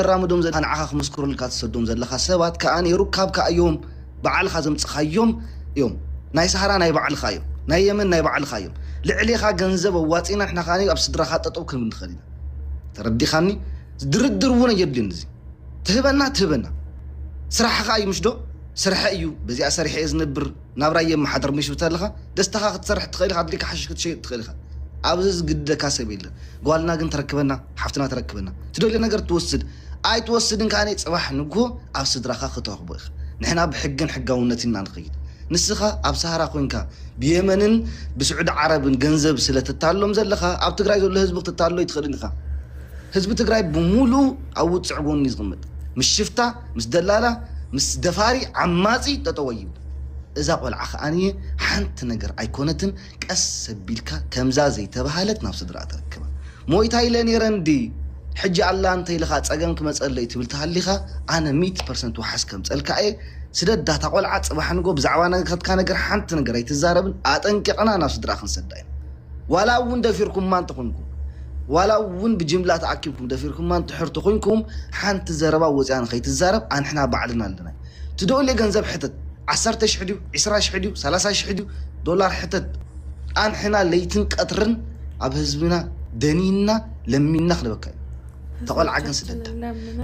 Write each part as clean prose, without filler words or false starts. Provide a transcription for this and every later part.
ተራምዶም ዘን አንዓኻ መስክሩልካ ተሰዶም ዘለኻ ሰባት ከኣን ይሩካብካ እዮም በዓልኻ ዘምጽኻዮም እዮም ናይ ሰሃራ ናይ በዓልኻ እዮም ናይ የመን ናይ በዓልኻ እዮም ልዕሊኻ ገንዘብ ዋጺና ንሕና ኻኒ ኣብ ስድራኻ ጠጠው ክንብል ንኽእል ኢና ተረዲኻኒ ድርድር እውን የድልን እዚ ትህበና ስራሕኻ እዩ ምሽዶ ስራሕ እዩ በዚኣ ሰሪሕ ዝነብር ናብ ራየ ማሕደር ምሽ ብተለኻ ደስታኻ ክትሰርሕ ትኽእል ኢኻ ድሊካ ሓሽሽ ክትሸይጥ ትኽእል ኢኻ ኣብዚ ዝግደካ ሰብ የለን ጓልና ግን ተረክበና ሓፍትና ተረክበና ትደልዮ ነገር ትወስድ ኣይ ትወስድን ከኣነ ፅባሕ ንጎ ኣብ ስድራኻ ክትረኽቦ ኢኻ ንሕና ብሕግን ሕጋውነት ኢና ንኸይድ ንስኻ ኣብ ሰሃራ ኮይንካ ብየመንን ብስዑድ ዓረብን ገንዘብ ስለትታሎም ዘለኻ ኣብ ትግራይ ዘሎ ህዝቢ ክትታሎ ይትኽእልን ኢኻ ህዝቢ ትግራይ ብሙሉ ኣብ ውፅዕ ጎኒ ዝቕመጥ ምስ ሽፍታ ምስ ደላላ ምስ ደፋሪ ዓማጺ ጠጠወዩ እዛ ቆልዓ ከኣንየ ሓንቲ ነገር ኣይኮነትን ቀስ ሰቢልካ ከምዛ ዘይተባሃለት ናብ ስድራ ተረክባ ሞይታ ኢለ ነይረንዲ ሕጂ ኣላ እንተይልኻ ፀገም ክመፀለይ ትብል ተሃሊኻ ኣነ 100% ወሓስ ከምፀልካ እየ ስደዳ እታ ቆልዓ ፅባሕ ንጎ ብዛዕባ ነገርካ ነገር ሓንቲ ነገር ኣይትዛረብን ኣጠንቂቕና ናብ ስድራ ክንሰዳ ኢና ዋላ እውን ደፊርኩምማ እንትኾንኩም ዋላ እውን ብጅምላ ተኣኪብኩም ደፊርኩምማ እንትሕርቱ ኮይንኩም ሓንቲ ዘረባ ወፅያ ንኸይትዛረብ ኣንሕና ባዕልና ኣለና ትደልዮ ገንዘብ ሕተት 10,000 ድዩ 20,000 ድዩ 30,000 ድዩ ዶላር ሕተት ኣንሕና ለይትን ቀትርን ኣብ ህዝብና ደኒና ለሚና ክለበካ ተቆልዓ ግን ስደዳ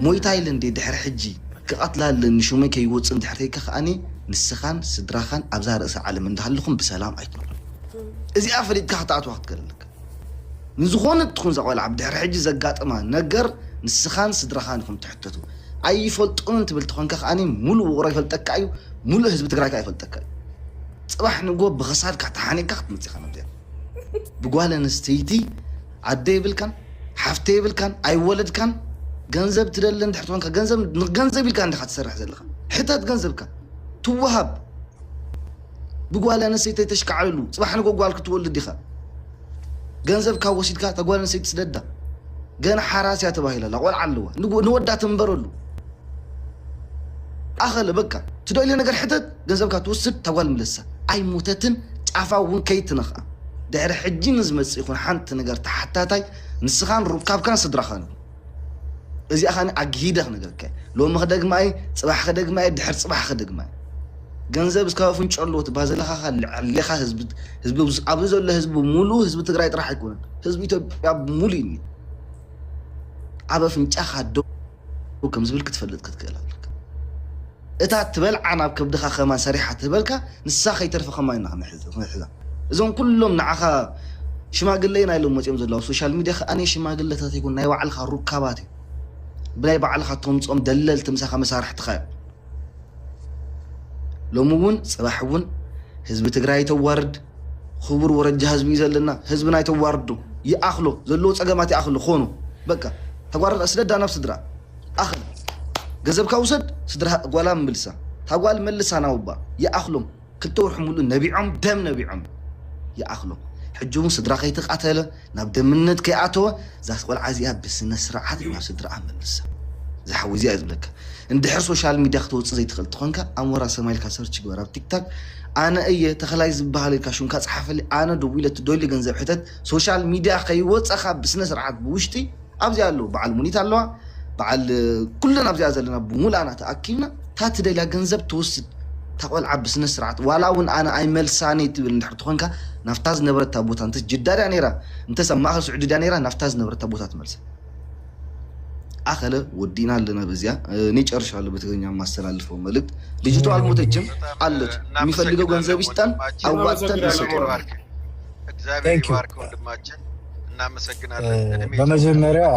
ሞይታ ኢለ እንዴ ድሕሪ ሕጂ ክቐትላለኒ ሹመይ ከይወፅን ድሕሪካ ከኣኒ ንስኻን ስድራኻን ኣብዛ ርእሲ ዓለም እንዳሃልኹም ብሰላም ኣይትነብሩ እዚኣ ፈሊጥካ ክትኣትዋ ክትገለለካ ንዝኾነ ትኹን ዘቆልዓ ብድሕሪ ሕጂ ዘጋጥማ ነገር ንስኻን ስድራኻን ኢኹም ትሕተቱ ኣይፈልጡን ትብል ትኾንካ ከኣኒ ሙሉእ ውቕሮ ይፈልጠካ እዩ ሙሉእ ህዝቢ ትግራይካ ይፈልጠካ እዩ ፅባሕ ንጎ ብኸሳድካ ተሓኒቅካ ክትመፅኻ ነብያ ብጓል ኣንስተይቲ ኣደ ይብልካን ሓፍተ ይብልካን ኣይወለድካን ገንዘብ ትደሊ እንድሕር ትኾንካ ገንዘብ ኢልካ እንዲኻ ትሰርሕ ዘለኻ ሕተት ገንዘብካ ትወሃብ ብጓል ኣንስተይቲ ተሽከዓልሉ ፅባሕ ንጎ ጓል ክትወልድ ኢኻ ገንዘብካ ወሲድካ ተጓል ኣንስተይቲ ስደዳ ገና ሓራስያ ተባሂላ ቆልዓ ኣለዋ ንወዳ ትንበረሉ ኣኸለ በቃ ትደልዮ ነገር ሕተት ገንዘብካ ትወስድ ተጓል ምለሳ ኣይሞተትን ጫፋ እውን ከይትነኻ ድሕሪ ሕጂ ንዝመፅእ ይኹን ሓንቲ ነገር ተሓታታይ ንስኻን ሩካብካን ስድራኻን እዚኣ ኻኒ ኣግሂደ ክነገርካ ሎሚ ክደግማይ ፅባሕ ክደግማይ ድሕሪ ፅባሕ ክደግማይ ገንዘብ እስካብ ፍንጨሎ ትባዘለኻ ልዕሊኻ ህዝቢ ኣብዚ ዘሎ ህዝቢ ሙሉእ ህዝቢ ትግራይ ጥራሕ ኣይኮነን ህዝቢ ኢትዮጵያ ሙሉእ እዩ ኣብ ፍንጫኻ ዶ ከም ዝብል ክትፈልጥ ክትክእል ኣለካ እታ ትበልዓ ናብ ከብድኻ ኸማን ሰሪሓ ትበልካ ንሳ ከይተርፈ ኸማይ ኢና ክንሕዛ እዞም ኩሎም ንዓኻ ሽማግለ ኢና ኢሎም መፅኦም ዘለዉ ሶሻል ሚድያ ከኣነ ሽማግለታት ይኩን ናይ ባዕልኻ ሩካባት እዩ ብናይ ባዕልኻ ተምፆም ደለልቲ ምሳኻ መሳርሕትኻ እዮም ሎሚ እውን ፅባሕ እውን ህዝቢ ትግራይ ተዋርድ ክቡር ወረጃ ህዝቢ እዩ ዘለና ህዝቢ ናይ ተዋርዱ ይኣኽሎ ዘለዎ ፀገማት ይኣኽሎ ኾኑ በቃ ተጓርዳ ስደዳ ናብ ስድራ ኣኽል ገንዘብካ ውሰድ ስድራ ጓላ ምልሳ ታጓል መልሳ ናውባ ይኣኽሎም ክልተውርሑ ሙሉእ ነቢዖም ደም ነቢዖም ይኣኽሎም ሕጂ እውን ስድራ ከይተቃተለ ናብ ደምነት ከይኣተወ እዛ ቆልዓ እዚኣ ብስነ ስርዓት ናብ ስድራ መልሳ ዝሓዊ እዚኣ ዝብለካ እንድሕር ሶሻል ሚድያ ክትወፅእ ዘይትኽእል ትኾንካ ኣሞራ ሰማይልካ ሰርች ግበር ኣብ ቲክታክ ኣነ እየ ተኸላይ ዝበሃል ኢልካ ሹምካ ፀሓፈሊ ኣነ ደው ኢለ ትደልዮ ገንዘብ ሕተት ሶሻል ሚድያ ከይወፀኻ ብስነ ስርዓት ብውሽጢ ኣብዚ ኣለዉ በዓል ሙኒት ኣለዋ በዓል ኩልና ኣብዚኣ ዘለና ብሙላእና ተኣኪብና ታ ትደልያ ገንዘብ ትወስድ ተቆልዓ ብስነ ስርዓት ዋላ እውን ኣነ ኣይመልሳኒ ትብል እንድሕር ትኾንካ ናፍታ ዝነበረታ ቦታ እንተ ጅዳድያ ነይራ እንተስ ኣብ ማእኸል ስዑድያ ነይራ ናፍታ ዝነበረታ ቦታ ትመልሳ ኣኸለ ወዲና ኣለና በዚያ እኔ ጨርሻለሁ በትግርኛ ማስተላልፈው መልእክት ልጅቷ አልሞተችም አለች የሚፈልገው ገንዘብ ይስጠን አዋጥተን እንሰጠው እግዚአብሔር ይባርክ ወንድማችን እናመሰግናለን በመጀመሪያ